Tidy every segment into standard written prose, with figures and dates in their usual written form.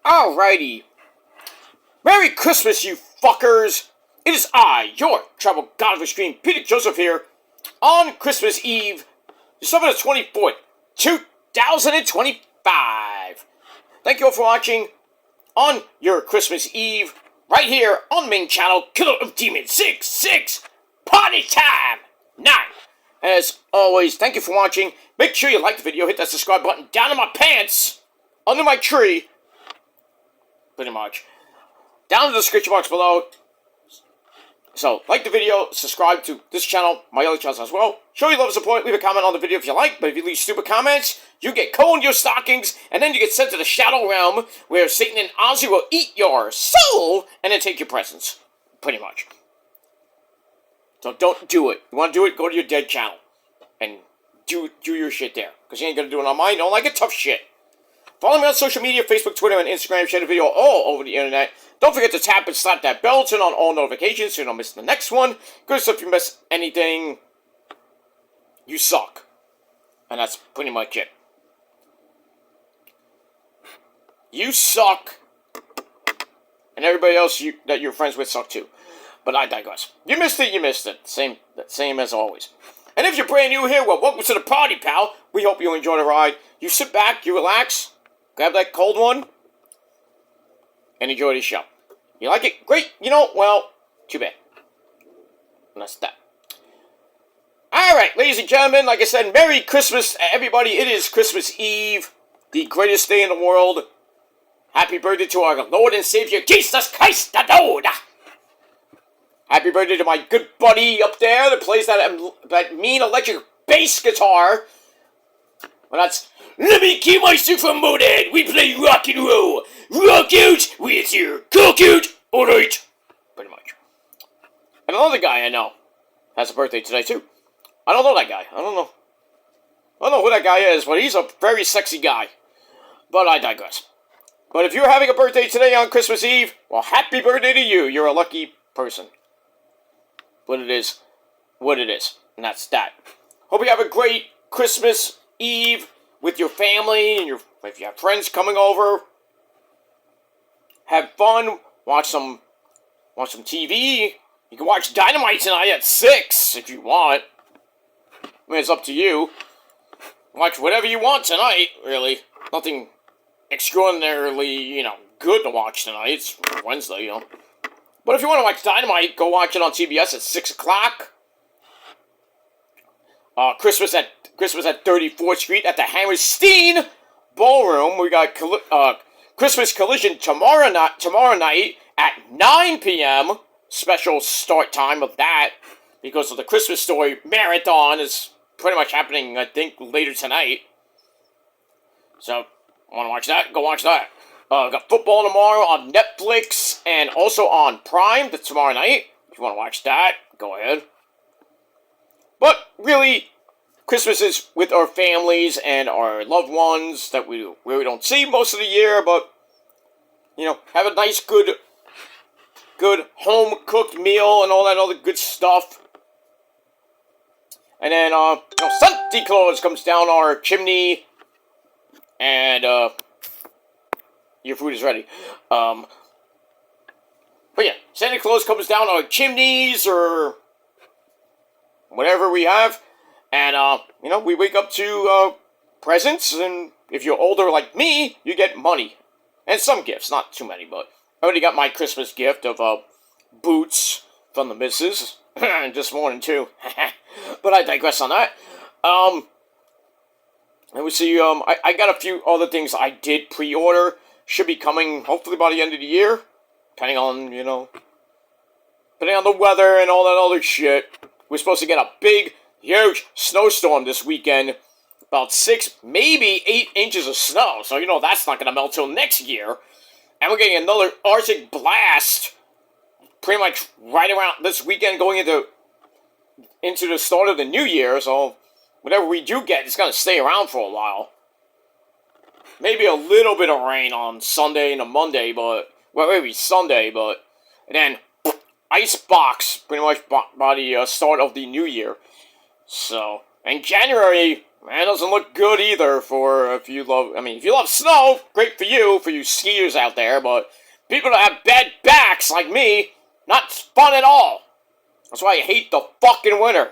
Alrighty. Merry Christmas, you fuckers! It is I, your travel god of extreme, Peter Joseph here, on Christmas Eve, December the 24th, 2025. Thank you all for watching on your Christmas Eve, right here on the main channel, Killer of Demons 66, Party Time 9. As always, thank you for watching. Make sure you like the video, hit that subscribe button down in my pants, under my tree, pretty much, down in the description box below. So, like the video, subscribe to this channel, my other channels as well. Show your love and support, leave a comment on the video if you like, but if you leave stupid comments, you get coal in your stockings, and then you get sent to the Shadow Realm, where Satan and Ozzy will eat your soul, and then take your presents. Pretty much. So don't do it. You want to do it, go to your dead channel, and do your shit there, because you ain't gonna do it on mine. You don't like it? Tough shit. Follow me on social media, Facebook, Twitter, and Instagram. Share the video all over the internet. Don't forget to tap and slap that bell, turn on all notifications so you don't miss the next one. Because if you miss anything, you suck. And that's pretty much it. You suck. And everybody else that you're friends with suck too. But I digress. You missed it, you missed it. Same as always. And if you're brand new here, well, welcome to the party, pal. We hope you enjoy the ride. You sit back, you relax, grab that cold one, and enjoy the show. You like it? Great. You know, well, too bad. And that's that. Alright, ladies and gentlemen, like I said, Merry Christmas, everybody. It is Christmas Eve, the greatest day in the world. Happy birthday to our Lord and Savior, Jesus Christ the Lord. Happy birthday to my good buddy up there that plays that mean electric bass guitar. Well, that's... Let me keep myself promoted. We play rock and roll. Rock out with your cock out. Alright. Pretty much. And another guy I know has a birthday today, too. I don't know that guy. I don't know who that guy is, but he's a very sexy guy. But I digress. But if you're having a birthday today on Christmas Eve, well, happy birthday to you. You're a lucky person. But it is what it is. And that's that. Hope you have a great Christmas Eve with your family and if you have friends coming over. Have fun. Watch some TV. You can watch Dynamite tonight at 6 if you want. I mean, it's up to you. Watch whatever you want tonight, really. Nothing extraordinarily, good to watch tonight. It's Wednesday, But if you want to watch Dynamite, go watch it on CBS at 6 o'clock. Christmas at 34th Street at the Hammerstein Ballroom. We got Christmas Collision tomorrow night at 9 p.m. Special start time of that because of the Christmas Story marathon is pretty much happening, I think, later tonight. So, want to watch that? Go watch that. Got football tomorrow on Netflix and also on Prime tomorrow night. If you want to watch that, go ahead. But really, Christmas is with our families and our loved ones that we really don't see most of the year, but, have a nice, good home-cooked meal and all that other good stuff. And then, Santa Claus comes down our chimney, and, your food is ready. But yeah, Santa Claus comes down our chimneys, or whatever we have, and, we wake up to, presents, and if you're older like me, you get money. And some gifts, not too many, but I already got my Christmas gift of, boots from the missus, this morning, too. But I digress on that. Let me see, I got a few other things I did pre-order, should be coming, hopefully by the end of the year, depending on, depending on the weather and all that other shit. We're supposed to get a big, huge snowstorm this weekend. About 6, maybe 8 inches of snow. So, that's not going to melt till next year. And we're getting another Arctic blast pretty much right around this weekend going into the start of the new year. So, whatever we do get, it's going to stay around for a while. Maybe a little bit of rain on Sunday and a Monday, but maybe Sunday, but and then ice box pretty much by the start of the new year. So, in January, Man, doesn't look good either for if you love, if you love snow, great for you skiers out there, but people that have bad backs like me, not fun at all. That's why I hate the fucking winter.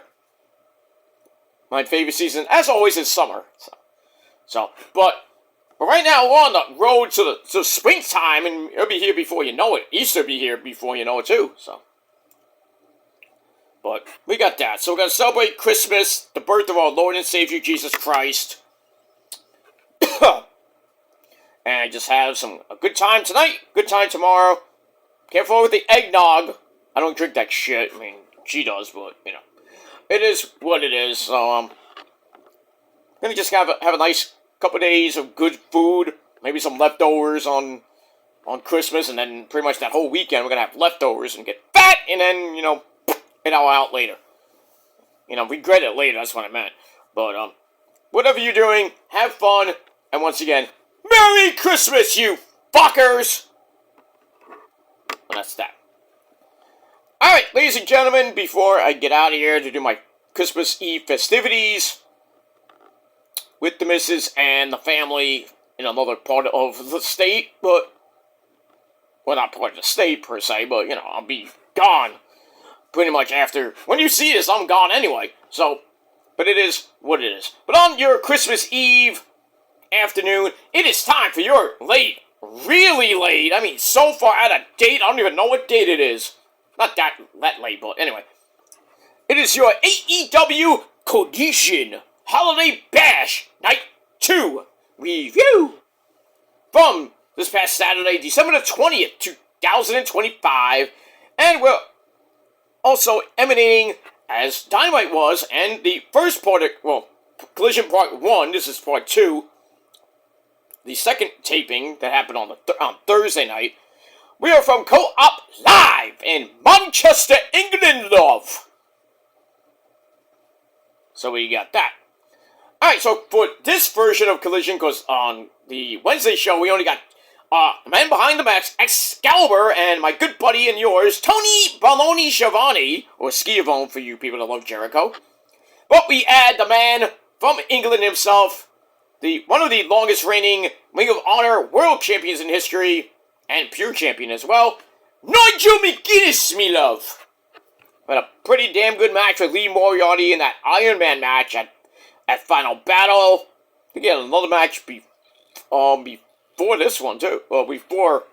My favorite season, as always, is summer. But right now we're on the road to the springtime, and it'll be here before you know it. Easter will be here before you know it too. But we got that. So we're going to celebrate Christmas, the birth of our Lord and Savior, Jesus Christ. And just have a good time tonight, good time tomorrow. Careful with the eggnog. I don't drink that shit. She does, but, it is what it is. So, I'm going to just have a nice couple days of good food. Maybe some leftovers on Christmas, and then pretty much that whole weekend we're going to have leftovers and get fat, and then, it all out later. Regret it later, that's what I meant. But, whatever you're doing, have fun, and once again, Merry Christmas, you fuckers! And that's that. Alright, ladies and gentlemen, before I get out of here to do my Christmas Eve festivities with the missus and the family in another part of the state, well, not part of the state per se, but, I'll be gone pretty much after. When you see this, I'm gone anyway, so, but it is what it is. But on your Christmas Eve afternoon, it is time for your late, really late, so far out of date, I don't even know what date it is. Not that late, but anyway. It is your Aew Collision Holiday Bash Night 2 review from this past Saturday, December the 20th, 2025, and we're also emanating as Dynamite was, and the first part of, Collision Part 1, this is Part 2, the second taping that happened on Thursday night. We are from Co-op Live in Manchester, England, love. So we got that. Alright, so for this version of Collision, because on the Wednesday show, we only got man behind the mask, Excalibur, and my good buddy and yours, Tony Baloney Schiavone, or Schiavone for you people that love Jericho. But we add the man from England himself, one of the longest reigning Ring of Honor World Champions in history, and Pure Champion as well, Nigel McGuinness, me love. We had a pretty damn good match with Lee Moriarty in that Iron Man match at Final Battle. We get another match before this one too. Well, before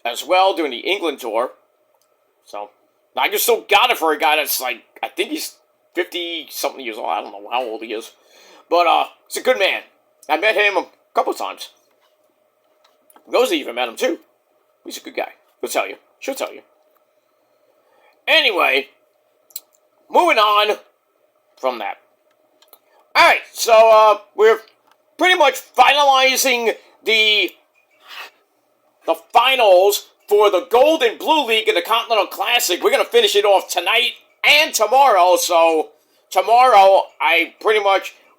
as well during the England tour. So I just still got it for a guy that's like, I think he's 50-something years old. I don't know how old he is. But he's a good man. I met him a couple times. Rosie even met him too. He's a good guy. He'll tell you. She'll tell you. Anyway, moving on from that. Alright, so we're pretty much finalizing the finals for the Gold and Blue League in the Continental Classic. We're going to finish it off tonight and tomorrow, so tomorrow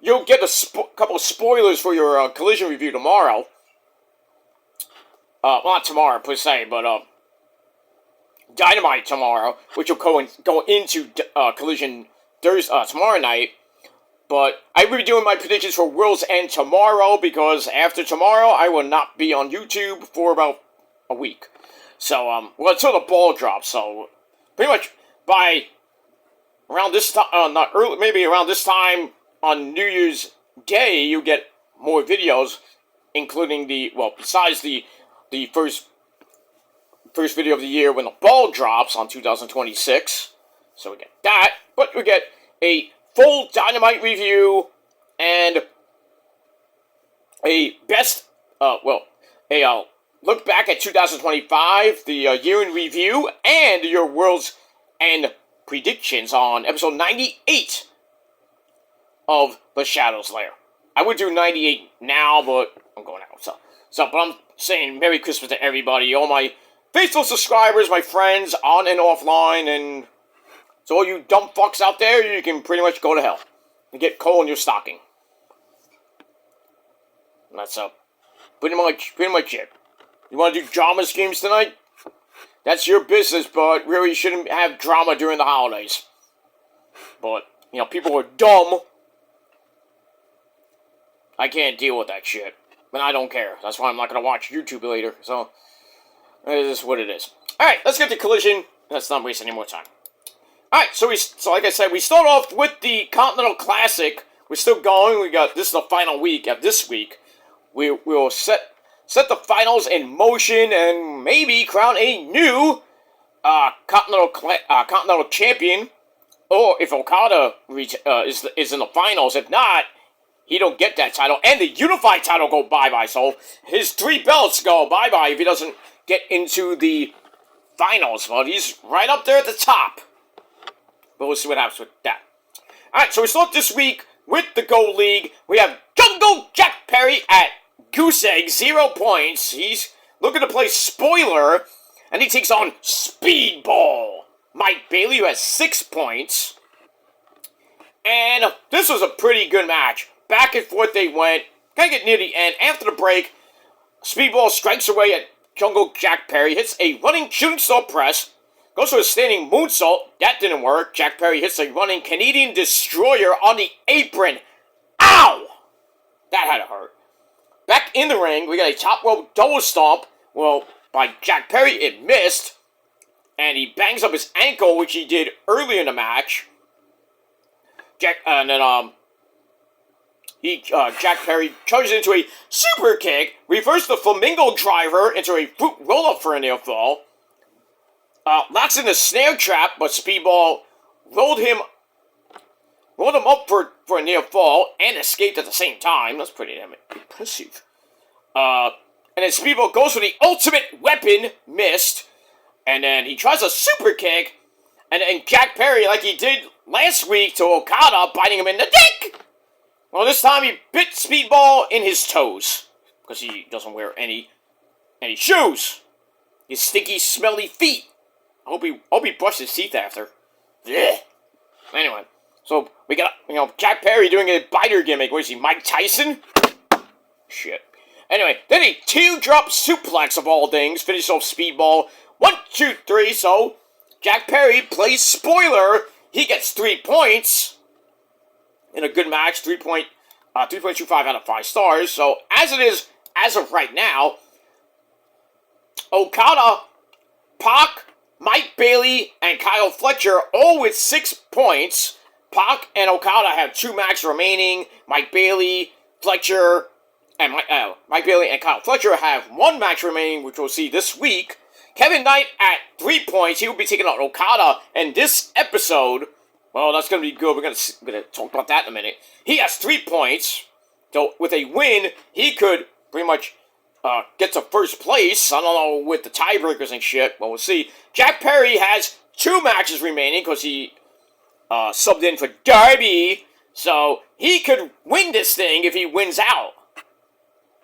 you'll get a couple of spoilers for your Collision review tomorrow. Well, not tomorrow per se, but Dynamite tomorrow, which will go into Collision tomorrow night. But I will be doing my predictions for World's End tomorrow, because after tomorrow I will not be on YouTube for about a week. So until the ball drops. So pretty much by around this time, maybe around this time on New Year's Day, you get more videos, including besides the first video of the year when the ball drops on 2026. So we get that, but we get a full Dynamite review and a look back at 2025, the year in review, and your World's End predictions on episode 98 of The Shadows Lair. I would do 98 now, but I'm going out. But I'm saying Merry Christmas to everybody, all my faithful subscribers, my friends, on and offline, and so all you dumb fucks out there, you can pretty much go to hell and get coal in your stocking. And that's pretty much it. You want to do drama schemes tonight? That's your business, but really you shouldn't have drama during the holidays. But, people are dumb I can't deal with that shit. But I don't care. That's why I'm not going to watch YouTube later. So, it is what it is. Alright, let's get to Collision. Let's not waste any more time. Alright, so like I said, we start off with the Continental Classic. We're still going. This is the final week of this week. We'll set the finals in motion and maybe crown a new Continental Champion. Or if Okada is in the finals. If not, he don't get that title. And the Unified title go bye-bye. So his 3 belts go bye-bye if he doesn't get into the finals. But he's right up there at the top. But we'll see what happens with that. Alright, so we start this week with the Gold League. We have Jungle Jack Perry at Goose Egg, 0 points. He's looking to play spoiler. And he takes on Speedball Mike Bailey, who has 6 points. And this was a pretty good match. Back and forth they went. Kind of get near the end. After the break, Speedball strikes away at Jungle Jack Perry. Hits a running shooting star press. Goes for a standing moonsault. That didn't work. Jack Perry hits a running Canadian Destroyer on the apron. Ow! That had to hurt. Back in the ring, we got a top rope double stomp. Well, by Jack Perry, it missed. And he bangs up his ankle, which he did earlier in the match. Jack Perry charges into a super kick, reversed the flamingo driver into a fruit roll-up for a near fall. Locks in the snare trap, but Speedball rolled him up for a near fall and escaped at the same time. That's pretty damn impressive. And then Speedball goes for the ultimate weapon, missed. And then he tries a super kick. And then Jack Perry, like he did last week to Okada, biting him in the dick. Well, this time he bit Speedball in his toes. Because he doesn't wear any shoes. His stinky, smelly feet. I hope he brushed his teeth after. Blech. Anyway, so we got, Jack Perry doing a biter gimmick. What is he, Mike Tyson? Shit. Anyway, then a teardrop suplex of all things. Finishes off Speedball. 1, 2, 3, so Jack Perry plays spoiler. He gets 3 points in a good match. 3.25 out of 5 stars. So as it is, as of right now, Okada, Pac, Mike Bailey, and Kyle Fletcher all with 6 points. Pac and Okada have 2 matches remaining. Mike Bailey, Fletcher, and Mike Bailey and Kyle Fletcher have 1 match remaining, which we'll see this week. Kevin Knight at 3 points. He will be taking on Okada. And this episode, well, that's going to be good. We're going to talk about that in a minute. He has 3 points. So with a win, he could pretty much get to first place. I don't know with the tiebreakers and shit, but we'll see. Jack Perry has 2 matches remaining because he subbed in for Darby. So he could win this thing if he wins out.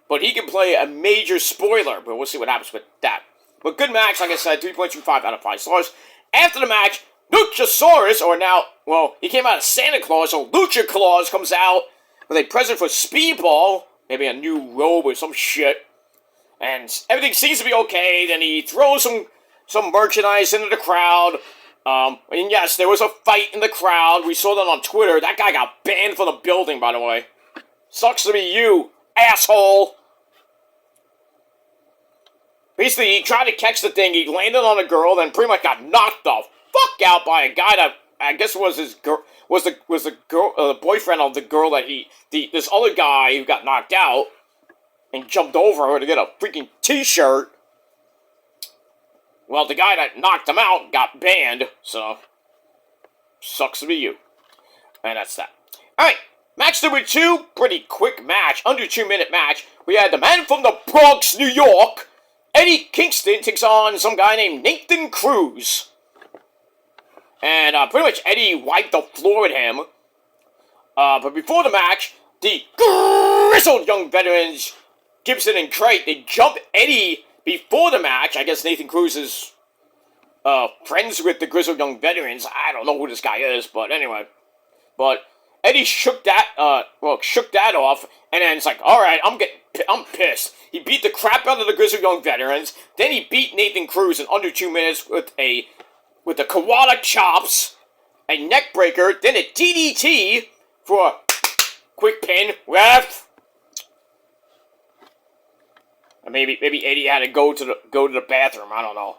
But he can play a major spoiler. But we'll see what happens with that. But good match, like I said, 3.25 out of 5 stars. After the match, Luchasaurus, or now, well, he came out as Santa Claus, so Lucha Claus comes out with a present for Speedball, maybe a new robe or some shit. And everything seems to be okay. Then he throws some merchandise into the crowd. And yes, there was a fight in the crowd. We saw that on Twitter. That guy got banned from the building, by the way. Sucks to be you, asshole. Basically, he tried to catch the thing, he landed on a girl, then pretty much got knocked the fuck out by a guy that I guess was his girl, was the girl, the boyfriend of the girl that this other guy who got knocked out and jumped over her to get a freaking t-shirt. Well, the guy that knocked him out got banned, so sucks to be you. And that's that. Alright, match number 2, pretty quick match, under 2-minute match. We had the man from the Bronx, New York, Eddie Kingston, takes on some guy named Nathan Cruz. And pretty much Eddie wiped the floor with him. But before the match, the grizzled young veterans, Gibson and Crate, they jump Eddie before the match. I guess Nathan Cruz is friends with the grizzled young veterans. I don't know who this guy is, but anyway. But Eddie shook that off, and then it's like, alright, I'm pissed. He beat the crap out of the grizzled young veterans, then he beat Nathan Cruz in under 2 minutes with the Kawada chops, a neck breaker, then a DDT for a quick pin. Ref, maybe Eddie had to go to the bathroom. I don't know.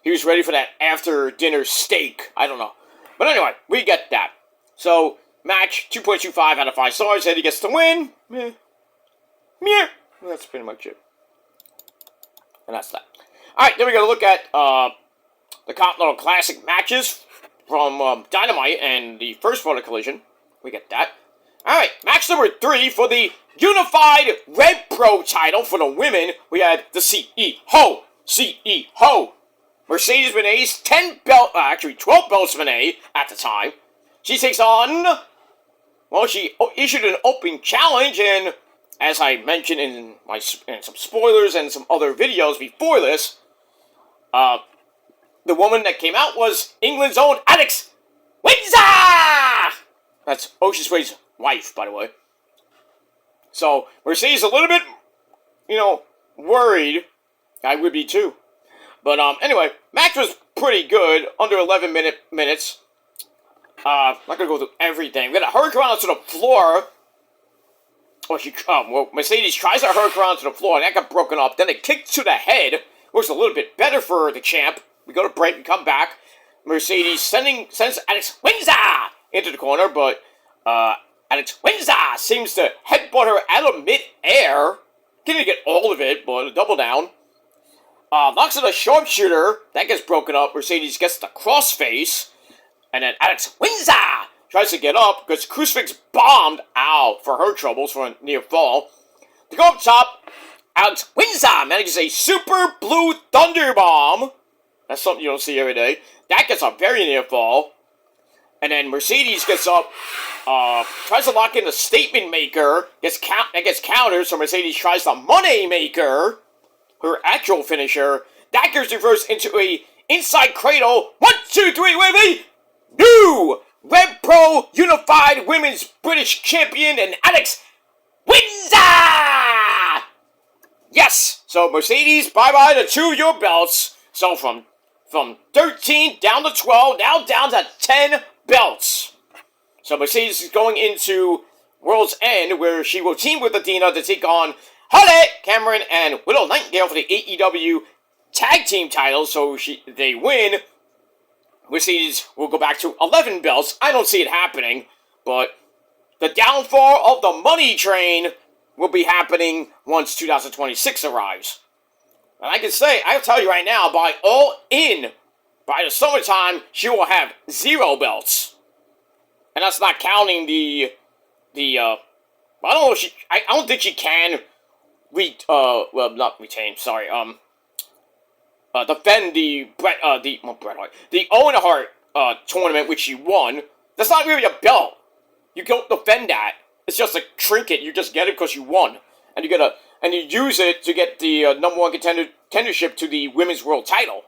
He was ready for that after dinner steak. I don't know. But anyway, we get that. So match 2.25 out of 5 stars. Eddie gets to win. Meh. That's pretty much it. And that's that. Alright, then we're going to look at the Continental Classic matches from Dynamite and the first Aew Collision. We get that. Alright, match number 3 for the Unified Red Pro title for the women. We had the CEO. Mercedes Moné's 12 belts Moné at the time. She takes on, well, she issued an open challenge, and as I mentioned in some spoilers and some other videos before this, the woman that came out was England's own Alex Windsor! That's Ocean Sway's wife, by the way. So, Mercedes a little bit, worried. I would be too. But, anyway, match was pretty good, under 11 minutes. Not gonna go through everything. We're gonna hurry her onto the floor. Mercedes tries to hurry her onto the floor, and that got broken up. Then a kick to the head. Works a little bit better for the champ. We go to break and come back. Mercedes sends Alex Windsor into the corner, but Alex Windsor seems to headbutt her out of mid-air. Didn't get all of it, but a double down. Knocks in a sharpshooter. That gets broken up. Mercedes gets the crossface. And then Alex Windsor tries to get up because Crucifix bombed out for her troubles for a near fall. To go up top, Alex Windsor manages a super blue thunder bomb. That's something you don't see every day. That gets a very near fall. And then Mercedes gets up, tries to lock in the statement maker, gets countered, so Mercedes tries the money maker, her actual finisher. That gets reversed into a inside cradle. 1, 2, 3, with a new Red Pro Unified Women's British Champion and Alex Windsor! Yes! So Mercedes, bye-bye to 2 of your belts. So from 13 down to 12, now down to 10 belts. So Mercedes is going into World's End, where she will team with Athena to take on Holly, Cameron, and Widow Nightingale for the AEW Tag Team titles. So they win. Mercedes will go back to 11 belts. I don't see it happening, but the downfall of the money train will be happening once 2026 arrives. And I'll tell you right now, by the summertime, she will have 0 belts. And that's not counting I don't think she can defend the Owen Hart tournament, which she won. That's not really a belt. You don't defend that. It's just a trinket. You just get it because you won, and you use it to get the number 1 contendership to the women's world title.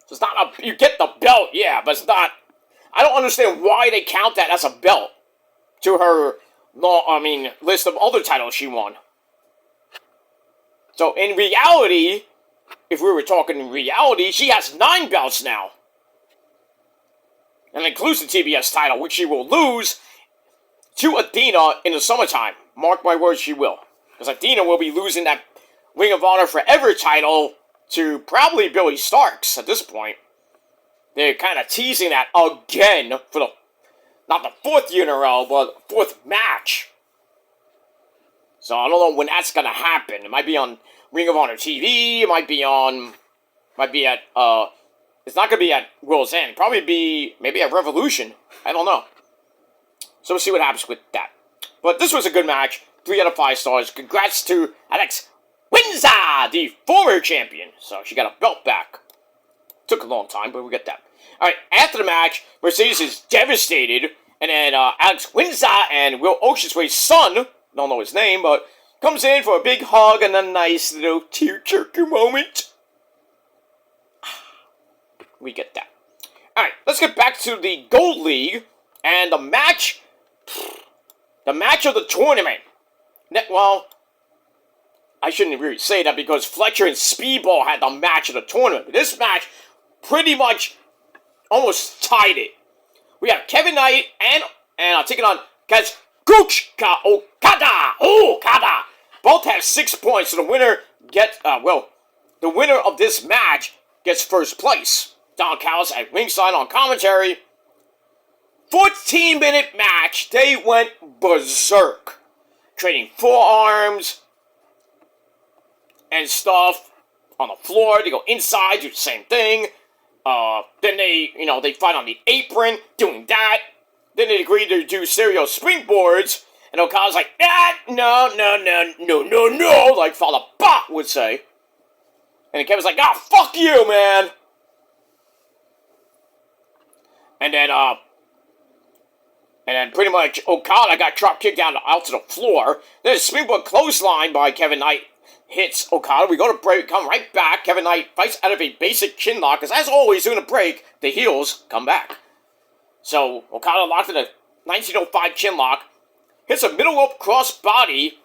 So it's not you get the belt, yeah, but it's not. I don't understand why they count that as a belt to her list of other titles she won. So in reality, if we were talking in reality, she has 9 belts now. And includes the TBS title, which she will lose to Athena in the summertime. Mark my words, she will. Because Athena will be losing that Ring of Honor Forever title to probably Billy Starks at this point. They're kind of teasing that again for not the 4th year in a row, but 4th match. So I don't know when that's going to happen. It might be on Ring of Honor TV. It might be at, it's not going to be at World's End. Probably be, maybe at Revolution. I don't know. So we'll see what happens with that. But this was a good match. 3 out of 5 stars. Congrats to Alex Windsor, the former champion. So she got a belt back. Took a long time, but we get that. Alright, after the match, Mercedes is devastated. And then Alex Windsor and Will Oceansway's son, don't know his name, but comes in for a big hug and a nice little tear-jerker moment. We get that. Alright, let's get back to the Gold League and the match. The match of the tournament. Well, I shouldn't really say that because Fletcher and Speedball had the match of the tournament. But this match pretty much almost tied it. We have Kevin Knight and taking on Kazuchika Okada. Both have 6 points, so the winner the winner of this match gets first place. Don Callis at ringside on commentary. 14-minute match. They went berserk. Trading forearms and stuff on the floor. They go inside, do the same thing. Then they fight on the apron, doing that. Then they agree to do serial springboards. And Okada's like, no, like Father Bot would say. And then Kevin's like, fuck you, man. And then pretty much Okada got drop kicked down out to the floor. Then a springboard clothesline by Kevin Knight hits Okada. We go to break, come right back. Kevin Knight fights out of a basic chin lock, because as always, during the break, the heels come back. So Okada locked in a 1905 chin lock. Hits a middle rope cross body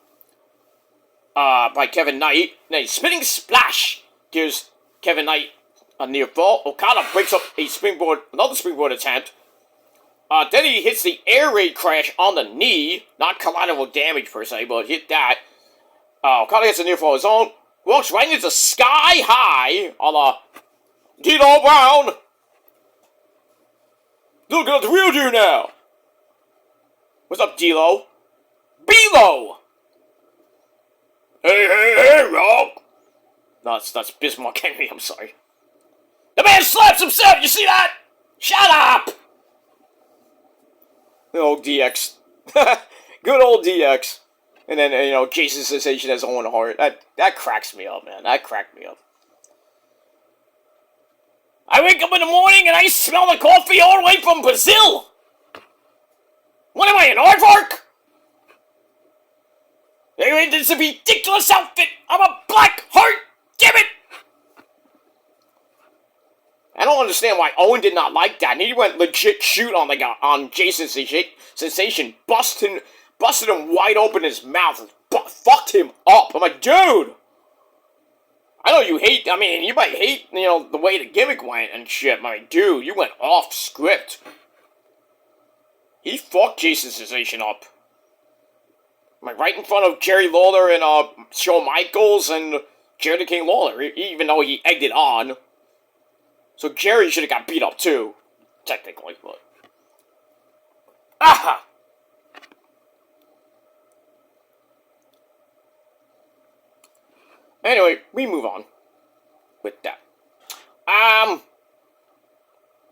by Kevin Knight. Then a spinning splash gives Kevin Knight a near fall. Okada breaks up another springboard attempt. Then he hits the air raid crash on the knee. Not collateral damage per se, but hit that. Okada hits a near fall of his own. Walks right into Sky High a la D'Lo Brown. Look at the real dude now. What's up, D'Lo? B-Lo! Hey, Rob! No, that's Bismarck Henry, I'm sorry. The man slaps himself, you see that? Shut up! Good old DX. Good old DX. And then, Jason Sensation as Owen Hart. That cracks me up, man. That cracked me up. I wake up in the morning and I smell the coffee all the way from Brazil! What am I, an aardvark? Anyway, this is a ridiculous outfit! I'm a black heart! Damn it! I don't understand why Owen did not like that. And he went legit shoot on Jason Sensation, busted him wide open in his mouth, and fucked him up. I'm like, dude! I know you might hate, the way the gimmick went and shit. My dude, you went off script. He fucked Jason Sensation up. Right in front of Jerry Lawler and Shawn Michaels and Jerry the King Lawler, even though he egged it on. So Jerry should have got beat up too, technically, but... Aha! Anyway, we move on with that.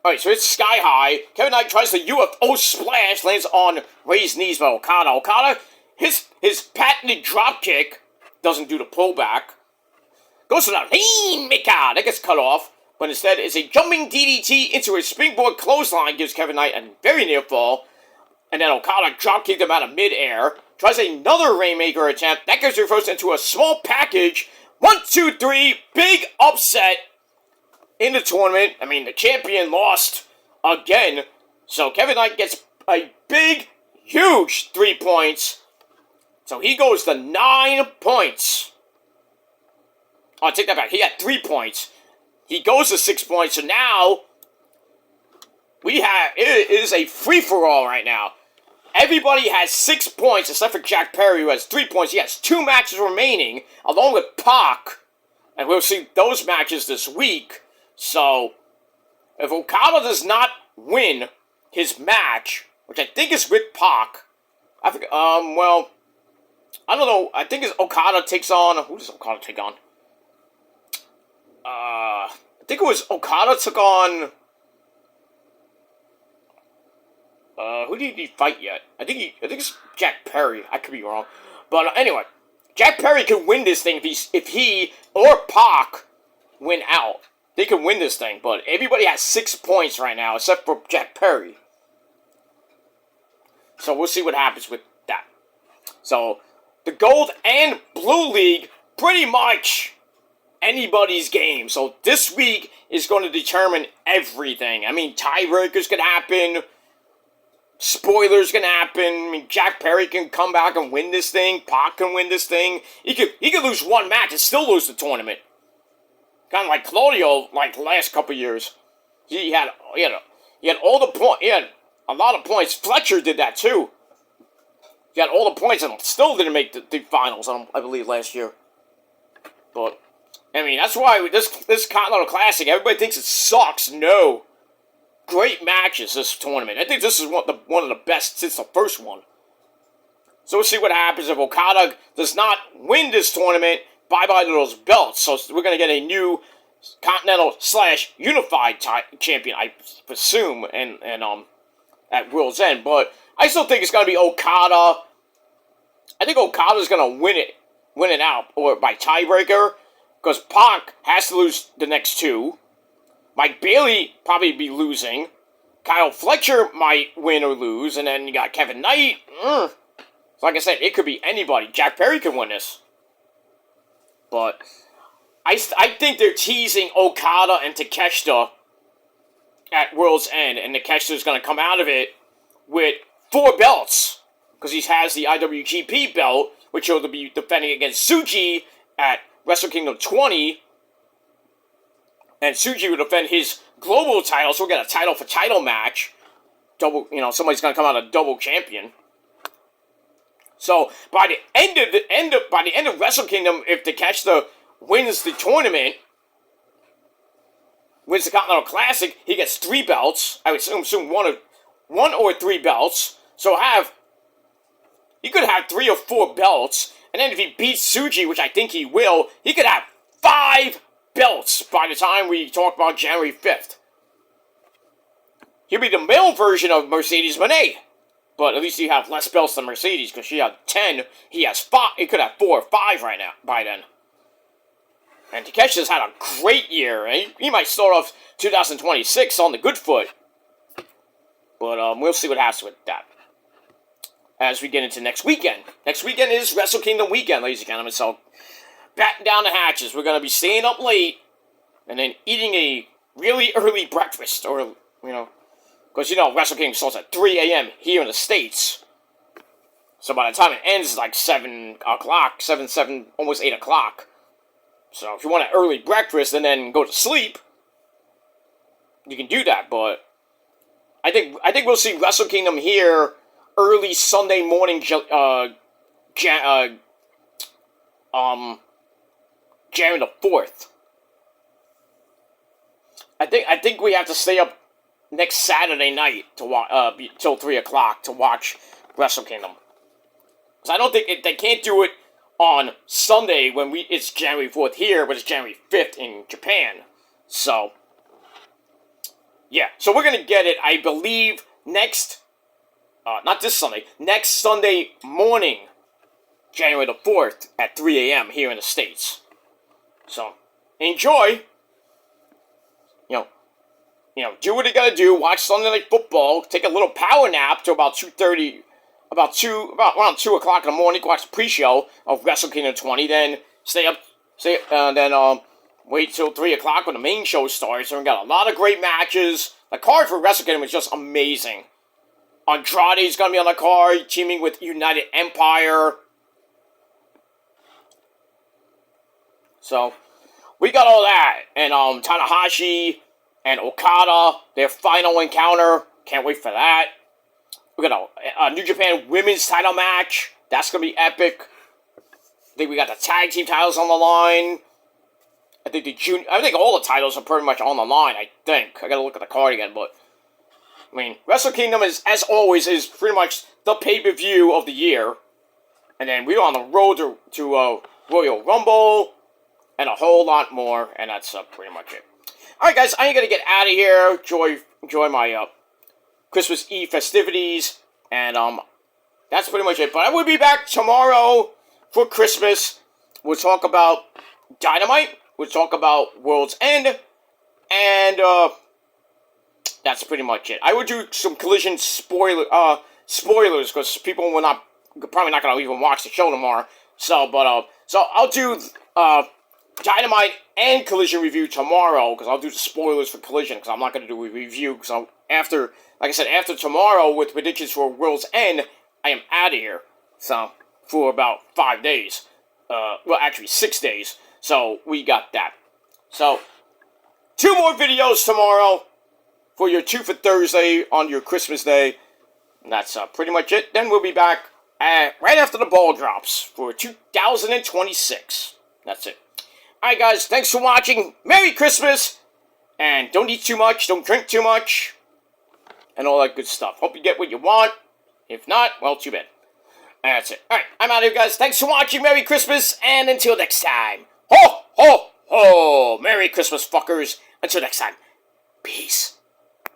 Alright, so it's Sky High. Kevin Knight tries the UFO splash, lands on raised knees by Okada. Okada, his patented dropkick doesn't do the pullback. Goes to the Rainmaker. That gets cut off. But instead, it's a jumping DDT into a springboard clothesline. Gives Kevin Knight a very near fall. And then Okada dropkicked him out of midair. Tries another Rainmaker attempt. That gets reversed into a small package. 1, 2, 3. Big upset in the tournament. The champion lost again. So Kevin Knight gets a big, huge 3 points. So he goes to 9 points. I'll take that back. He had 3 points. He goes to 6 points. So now, it is a free-for-all right now. Everybody has 6 points, except for Jack Perry, who has 3 points. He has 2 matches remaining, along with Pac. And we'll see those matches this week. So, if Okada does not win his match, which I think is with Pac, I forget, I don't know. I think it's Okada takes on... Who does Okada take on? I think it was Okada took on... who did he fight yet? I think it's Jack Perry. I could be wrong. But anyway, Jack Perry can win this thing if he or Pac win out. They can win this thing, but everybody has 6 points right now, except for Jack Perry. So we'll see what happens with that. So, the Gold and Blue League, pretty much anybody's game. So this week is going to determine everything. Tiebreakers can happen. Spoilers can happen. Jack Perry can come back and win this thing. Pac can win this thing. He could lose one match and still lose the tournament. Kind of like Claudio, the last couple years. He had all the points. He had a lot of points. Fletcher did that too. He got all the points and still didn't make the finals, I believe, last year. But, I mean, that's why this Continental Classic, everybody thinks it sucks. No. Great matches this tournament. I think this is one of the best since the first one. So we'll see what happens if Okada does not win this tournament. Bye-bye to those belts. So we're going to get a new Continental/Unified champion, I presume, and at World's End. But I still think it's going to be Okada. I think Okada's going to win it out, or by tiebreaker, because Pac has to lose the next two. Mike Bailey probably be losing. Kyle Fletcher might win or lose, and then you got Kevin Knight. So like I said, it could be anybody. Jack Perry could win this. But I think they're teasing Okada and Takeshita at World's End, and Takeshita's going to come out of it with 4 belts, because he has the IWGP belt, which he'll be defending against Tsuji at Wrestle Kingdom 20, and Tsuji will defend his global title, so we'll get a title for title match. Somebody's going to come out a double champion. So by the end of Wrestle Kingdom, if Takeshita wins the tournament, wins the Continental Classic, he gets 3 belts. I would assume one or 3 belts. So he could have 3 or 4 belts, and then if he beats Tsuji, which I think he will, he could have 5 belts by the time we talk about January 5th. He'll be the male version of Mercedes Moné. But at least he have less belts than Mercedes, because she had 10. He has 5. He could have 4 or 5 right now, by then. And Takeshita's had a great year. And he might start off 2026 on the good foot. But we'll see what happens with that as we get into next weekend. Next weekend is Wrestle Kingdom weekend, ladies and gentlemen. So, batten down the hatches. We're going to be staying up late and then eating a really early breakfast, or, because, Wrestle Kingdom starts at 3 a.m. here in the States. So by the time it ends, it's like 7 o'clock, 7, almost 8 o'clock. So if you want an early breakfast and then go to sleep, you can do that. But I think we'll see Wrestle Kingdom here early Sunday morning, January the 4th. I think we have to stay up next Saturday night to watch till 3 o'clock to watch Wrestle Kingdom. Because I don't think they can't do it on Sunday when it's January 4th here, but it's January 5th in Japan. So yeah, so we're gonna get it, I believe, next Sunday morning, January the 4th at 3 a.m. here in the States. So enjoy. Do what you gotta do, watch Sunday Night Football, take a little power nap till about 2:30, around 2 o'clock in the morning, watch the pre-show of Wrestle Kingdom 20, then wait till 3 o'clock when the main show starts, and we got a lot of great matches. The card for Wrestle Kingdom is just amazing. Andrade's gonna be on the card, teaming with United Empire. So, we got all that, and Tanahashi and Okada, their final encounter. Can't wait for that. We got a New Japan Women's title match. That's going to be epic. I think we got the tag team titles on the line. I think all the titles are pretty much on the line, I think. I got to look at the card again, but Wrestle Kingdom is, as always, is pretty much the pay-per-view of the year. And then we're on the road to Royal Rumble and a whole lot more, and that's pretty much it. Alright guys, I ain't gonna get out of here, enjoy my Christmas Eve festivities, and that's pretty much it. But I will be back tomorrow for Christmas. We'll talk about Dynamite, we'll talk about World's End, and that's pretty much it. I will do some Collision spoilers, because people will probably not gonna even watch the show tomorrow. So I'll do Dynamite and Collision review tomorrow, because I'll do the spoilers for Collision, because I'm not going to do a review, because after tomorrow, with predictions for World's End, I am out of here, so, for about 5 days, well, actually 6 days, so we got that. So, 2 more videos tomorrow, for your 2 for Thursday, on your Christmas day, and that's pretty much it. Then we'll be back right after the ball drops for 2026. That's it. Alright, guys, thanks for watching. Merry Christmas! And don't eat too much, don't drink too much, and all that good stuff. Hope you get what you want. If not, well, too bad. That's it. Alright, I'm out of here, guys. Thanks for watching. Merry Christmas, and until next time. Ho, ho, ho! Merry Christmas, fuckers. Until next time. Peace.